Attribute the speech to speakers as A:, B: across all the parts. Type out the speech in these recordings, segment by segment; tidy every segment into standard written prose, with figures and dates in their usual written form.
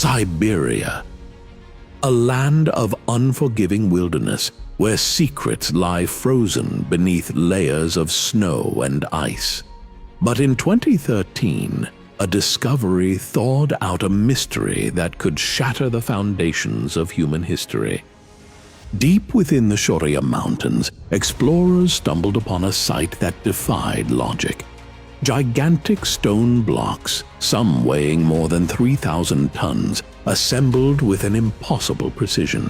A: Siberia. A land of unforgiving wilderness where secrets lie frozen beneath layers of snow and ice. But in 2013, a discovery thawed out a mystery that could shatter the foundations of human history. Deep within the Shoria Mountains, explorers stumbled upon a site that defied logic. Gigantic stone blocks, some weighing more than 3,000 tons, assembled with an impossible precision.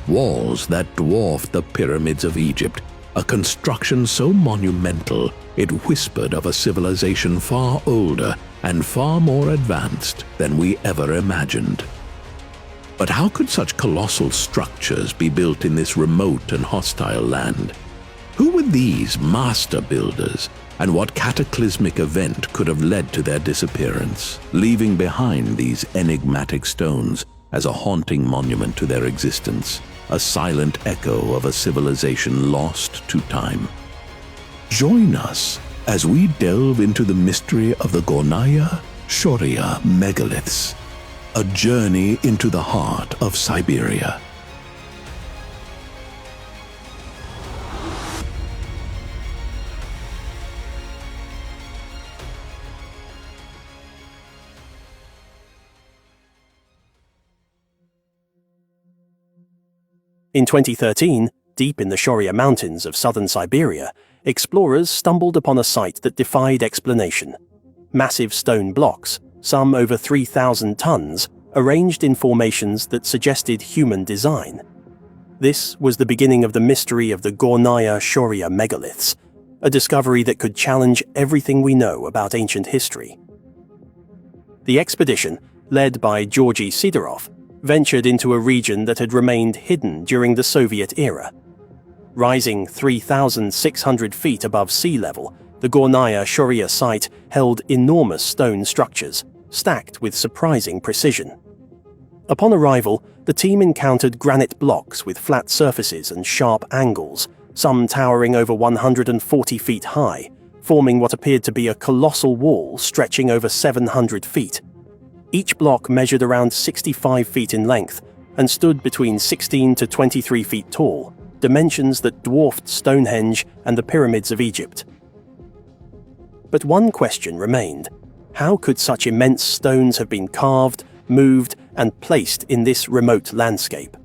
A: Walls that dwarfed the pyramids of Egypt, a construction so monumental it whispered of a civilization far older and far more advanced than we ever imagined. But how could such colossal structures be built in this remote and hostile land? Who were these master builders, and what cataclysmic event could have led to their disappearance, leaving behind these enigmatic stones as a haunting monument to their existence, a silent echo of a civilization lost to time? Join us as we delve into the mystery of the Gornaya Shoria megaliths, a journey into the heart of Siberia.
B: In 2013, deep in the Shoria Mountains of southern Siberia, explorers stumbled upon a site that defied explanation. Massive stone blocks, some over 3,000 tons, arranged in formations that suggested human design. This was the beginning of the mystery of the Gornaya Shoria megaliths, a discovery that could challenge everything we know about ancient history. The expedition, led by Georgy Sidorov, ventured into a region that had remained hidden during the Soviet era. Rising 3,600 feet above sea level, the Gornaya Shoria site held enormous stone structures, stacked with surprising precision. Upon arrival, the team encountered granite blocks with flat surfaces and sharp angles, some towering over 140 feet high, forming what appeared to be a colossal wall stretching over 700 feet. Each block measured around 65 feet in length and stood between 16 to 23 feet tall, dimensions that dwarfed Stonehenge and the pyramids of Egypt. But one question remained: how could such immense stones have been carved, moved, and placed in this remote landscape?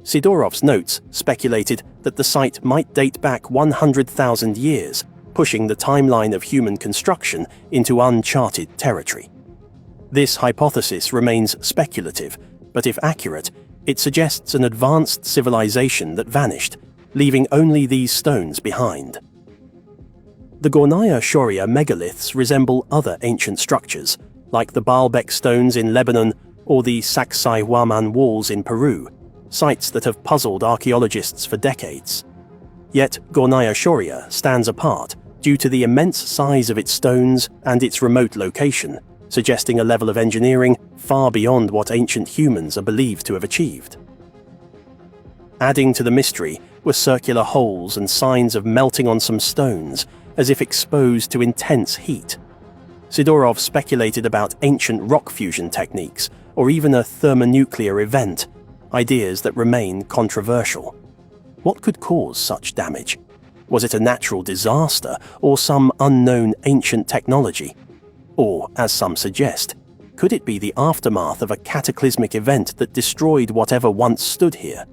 B: Sidorov's notes speculated that the site might date back 100,000 years, pushing the timeline of human construction into uncharted territory. This hypothesis remains speculative, but if accurate, it suggests an advanced civilization that vanished, leaving only these stones behind. The Gornaya Shoria megaliths resemble other ancient structures, like the Baalbek stones in Lebanon or the Sacsayhuaman walls in Peru, sites that have puzzled archaeologists for decades. Yet Gornaya Shoria stands apart due to the immense size of its stones and its remote location, suggesting a level of engineering far beyond what ancient humans are believed to have achieved. Adding to the mystery were circular holes and signs of melting on some stones, as if exposed to intense heat. Sidorov speculated about ancient rock fusion techniques, or even a thermonuclear event, ideas that remain controversial. What could cause such damage? Was it a natural disaster, or some unknown ancient technology? Or, as some suggest, could it be the aftermath of a cataclysmic event that destroyed whatever once stood here?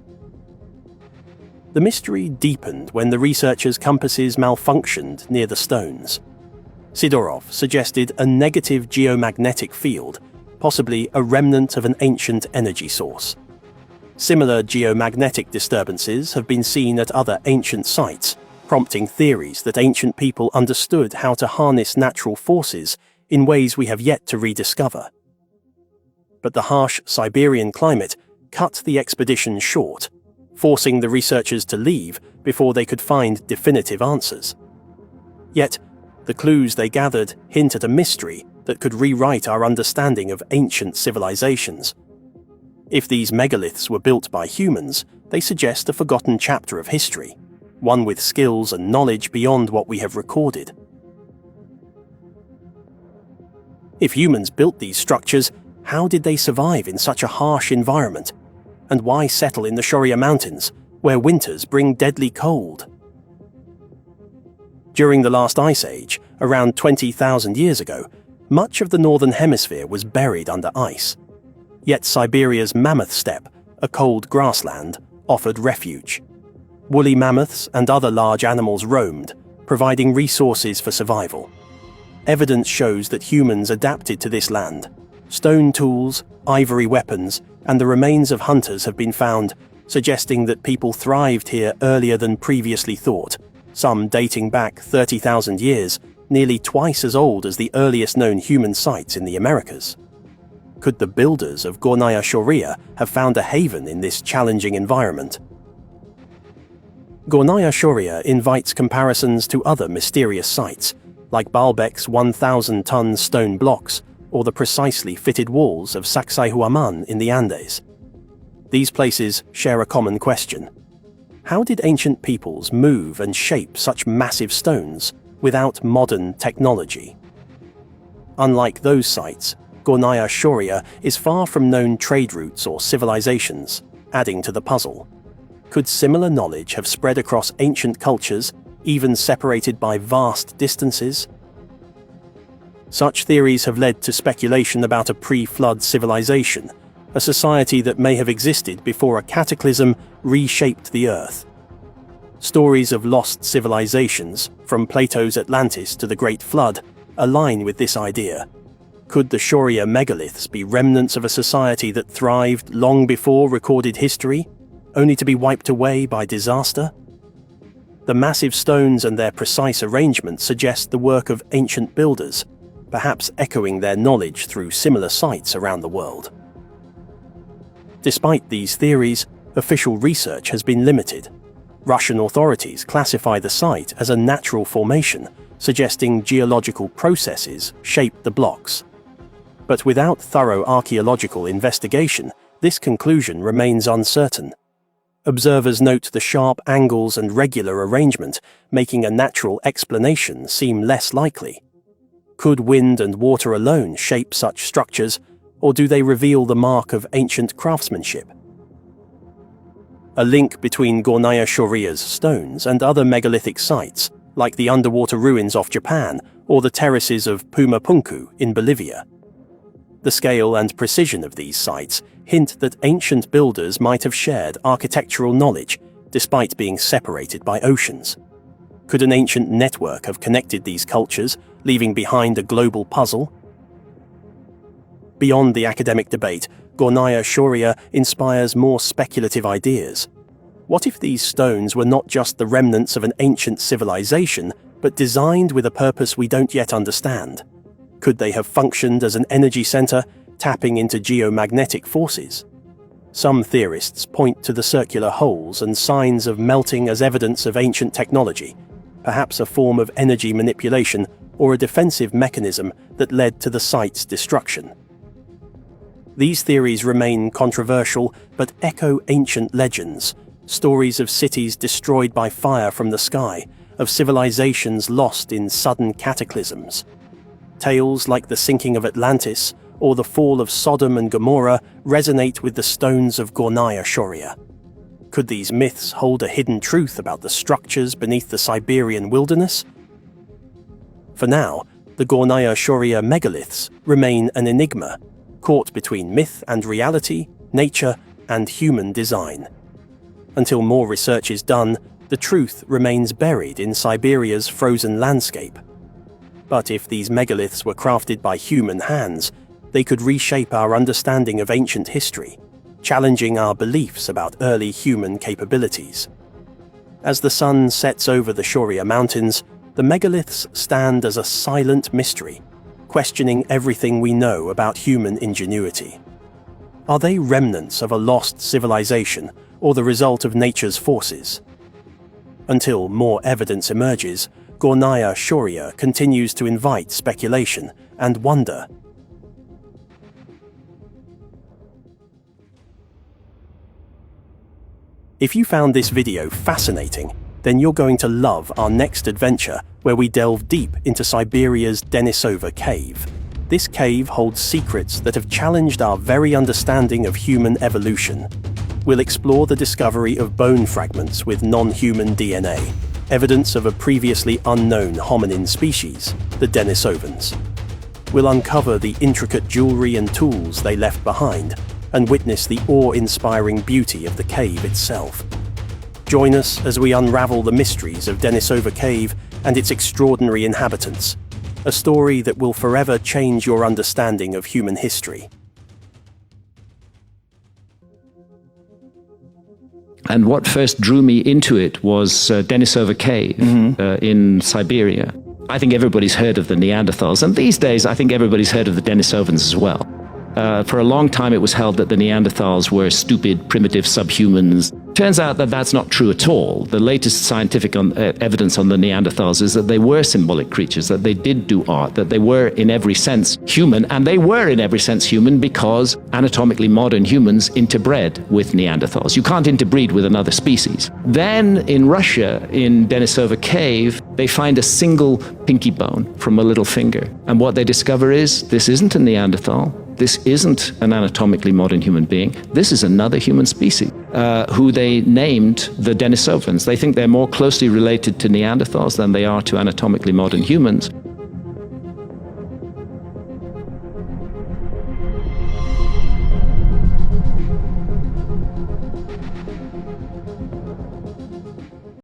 B: The mystery deepened when the researchers' compasses malfunctioned near the stones. Sidorov suggested a negative geomagnetic field, possibly a remnant of an ancient energy source. Similar geomagnetic disturbances have been seen at other ancient sites, prompting theories that ancient people understood how to harness natural forces in ways we have yet to rediscover. But the harsh Siberian climate cut the expedition short, forcing the researchers to leave before they could find definitive answers. Yet, the clues they gathered hint at a mystery that could rewrite our understanding of ancient civilizations. If these megaliths were built by humans, they suggest a forgotten chapter of history, one with skills and knowledge beyond what we have recorded. If humans built these structures, How did they survive in such a harsh environment? And why settle in the Shoria Mountains, where winters bring deadly cold? During the last ice age, around 20,000 years ago, much of the northern hemisphere was buried under ice. Yet Siberia's mammoth steppe, a cold grassland, offered refuge. Woolly mammoths and other large animals roamed, providing resources for survival. Evidence shows that humans adapted to this land. Stone tools, ivory weapons, and the remains of hunters have been found, suggesting that people thrived here earlier than previously thought, some dating back 30,000 years, nearly twice as old as the earliest known human sites in the Americas. Could the builders of Gornaya Shoria have found a haven in this challenging environment? Gornaya Shoria invites comparisons to other mysterious sites, like Baalbek's 1,000-ton stone blocks or the precisely fitted walls of Sacsayhuaman in the Andes. These places share a common question. How did ancient peoples move and shape such massive stones without modern technology? Unlike those sites, Gornaya Shoria is far from known trade routes or civilizations, adding to the puzzle. Could similar knowledge have spread across ancient cultures, even separated by vast distances? Such theories have led to speculation about a pre-flood civilization, a society that may have existed before a cataclysm reshaped the Earth. Stories of lost civilizations, from Plato's Atlantis to the Great Flood, align with this idea. Could the Shoria megaliths be remnants of a society that thrived long before recorded history, only to be wiped away by disaster? The massive stones and their precise arrangement suggest the work of ancient builders, perhaps echoing their knowledge through similar sites around the world. Despite these theories, official research has been limited. Russian authorities classify the site as a natural formation, suggesting geological processes shaped the blocks. But without thorough archaeological investigation, this conclusion remains uncertain. Observers note the sharp angles and regular arrangement, making a natural explanation seem less likely. Could wind and water alone shape such structures, or do they reveal the mark of ancient craftsmanship? A link between Gornaya Shoria's stones and other megalithic sites, like the underwater ruins off Japan or the terraces of Pumapunku in Bolivia. The scale and precision of these sites hint that ancient builders might have shared architectural knowledge despite being separated by oceans. Could an ancient network have connected these cultures, leaving behind a global puzzle? Beyond the academic debate, Gornaya Shoria inspires more speculative ideas. What if these stones were not just the remnants of an ancient civilization, but designed with a purpose we don't yet understand? Could they have functioned as an energy center, tapping into geomagnetic forces? Some theorists point to the circular holes and signs of melting as evidence of ancient technology, perhaps a form of energy manipulation or a defensive mechanism that led to the site's destruction. These theories remain controversial but echo ancient legends, stories of cities destroyed by fire from the sky, of civilizations lost in sudden cataclysms. Tales like the sinking of Atlantis or the fall of Sodom and Gomorrah resonate with the stones of Gornaya Shoria. Could these myths hold a hidden truth about the structures beneath the Siberian wilderness? For now, the Gornaya Shoria megaliths remain an enigma, caught between myth and reality, nature and human design. Until more research is done, the truth remains buried in Siberia's frozen landscape. But if these megaliths were crafted by human hands, they could reshape our understanding of ancient history, challenging our beliefs about early human capabilities. As the sun sets over the Shoria Mountains, the megaliths stand as a silent mystery, questioning everything we know about human ingenuity. Are they remnants of a lost civilization or the result of nature's forces? Until more evidence emerges, Gornaya Shoria continues to invite speculation and wonder. If you found this video fascinating, then you're going to love our next adventure where we delve deep into Siberia's Denisova cave. this cave holds secrets that have challenged our very understanding of human evolution. We'll explore the discovery of bone fragments with non-human DNA, evidence of a previously unknown hominin species, the Denisovans. We'll uncover the intricate jewelry and tools they left behind and witness the awe-inspiring beauty of the cave itself. Join us as we unravel the mysteries of Denisova Cave and its extraordinary inhabitants, a story that will forever change your understanding of human history.
C: And what first drew me into it was Denisova Cave in Siberia. I think everybody's heard of the Neanderthals, and these days I think everybody's heard of the Denisovans as well. For a long time it was held that the Neanderthals were stupid, primitive subhumans. Turns out that that's not true at all. The latest scientific evidence on the Neanderthals is that they were symbolic creatures, that they did do art, that they were in every sense human, and they were in every sense human because anatomically modern humans interbred with Neanderthals. You can't interbreed with another species. Then in Russia, in Denisova Cave, they find a single pinky bone from a little finger. And what they discover is this isn't a Neanderthal. This isn't an anatomically modern human being. This is another human species who they named the Denisovans. They think they're more closely related to Neanderthals than they are to anatomically modern humans.